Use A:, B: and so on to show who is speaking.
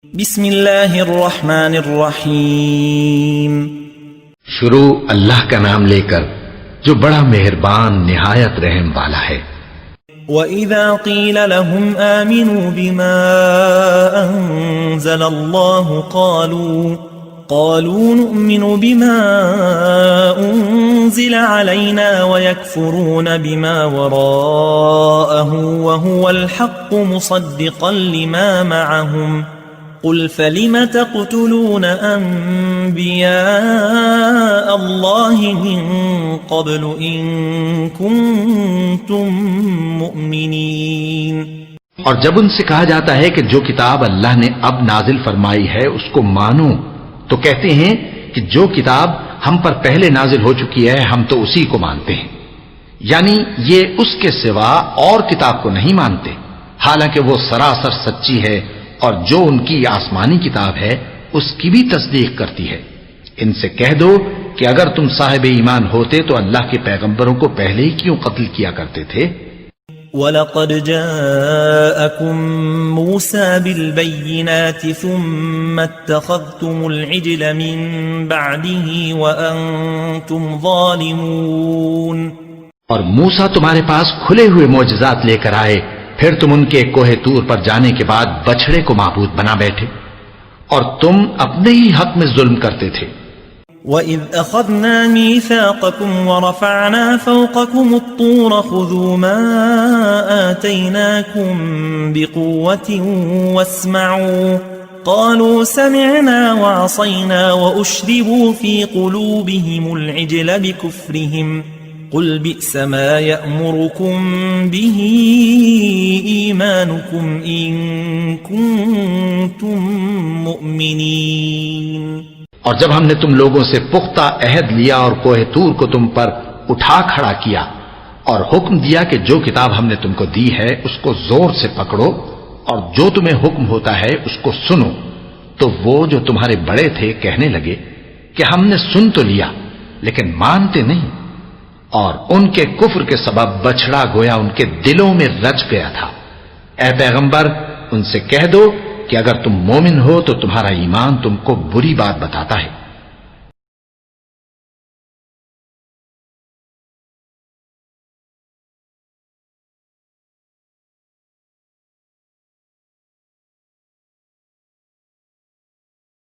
A: بسم اللہ الرحمن الرحیم
B: شروع اللہ کا نام لے کر جو بڑا مہربان نہایت رحم والا ہے۔
A: وَإِذَا قِيلَ لَهُمْ آمِنُوا بِمَا أَنزَلَ اللَّهُ قَالُوا نُؤْمِنُ بِمَا أُنزِلَ عَلَيْنَا وَيَكْفُرُونَ بِمَا وَرَاءَهُ وَهُوَ الْحَقُّ مُصَدِّقًا لِمَا مَعَهُمْ قُلْ فَلِمَ تَقْتُلُونَ أَنْبِيَاءَ اللَّهِ مِنْ قَبْلُ إِنْ كُنْتُمْ مُؤْمِنِينَ۔
B: اور جب ان سے کہا جاتا ہے کہ جو کتاب اللہ نے اب نازل فرمائی ہے اس کو مانو، تو کہتے ہیں کہ جو کتاب ہم پر پہلے نازل ہو چکی ہے ہم تو اسی کو مانتے ہیں، یعنی یہ اس کے سوا اور کتاب کو نہیں مانتے، حالانکہ وہ سراسر سچی ہے اور جو ان کی آسمانی کتاب ہے اس کی بھی تصدیق کرتی ہے۔ ان سے کہہ دو کہ اگر تم صاحب ایمان ہوتے تو اللہ کے پیغمبروں کو پہلے ہی کیوں قتل کیا کرتے تھے؟
A: وَلَقَدْ جَاءَكُم مُوسَى بِالْبَيِّنَاتِ ثُمَّ اتَّخَذْتُمُ الْعِجْلَ مِن بَعْدِهِ وَأَنْتُمْ ظَالِمُونَ۔
B: اور موسیٰ تمہارے پاس کھلے ہوئے معجزات لے کر آئے، پھر تم ان کے کوہ طور پر جانے کے بعد بچڑے کو معبود بنا بیٹھے اور تم اپنے ہی حق میں ظلم کرتے تھے۔
A: وَإِذْ أَخَذْنَا مِيثَاقَكُمْ وَرَفَعْنَا فَوْقَكُمُ الطُّورَ خُذُوا مَا آتَيْنَاكُمْ بِقُوَّةٍ وَاسْمَعُوا قَالُوا سَمِعْنَا وَعَصَيْنَا وَأُشْرِبُوا فِي قُلُوبِهِمُ الْعِجْلَ بِكُفْرِهِمْ قُلْ بِئْسَ مَا يَأْمُرُكُمْ بِهِ إِيمَانُكُمْ إِن كُنتُم مُؤْمِنِينَ۔
B: اور جب ہم نے تم لوگوں سے پختہ عہد لیا اور کوہ طور کو تم پر اٹھا کھڑا کیا اور حکم دیا کہ جو کتاب ہم نے تم کو دی ہے اس کو زور سے پکڑو اور جو تمہیں حکم ہوتا ہے اس کو سنو، تو وہ جو تمہارے بڑے تھے کہنے لگے کہ ہم نے سن تو لیا لیکن مانتے نہیں، اور ان کے کفر کے سبب بچڑا گویا ان کے دلوں میں رچ گیا تھا۔ اے پیغمبر ان سے کہہ دو کہ اگر تم مومن ہو تو تمہارا ایمان تم کو بری بات بتاتا ہے۔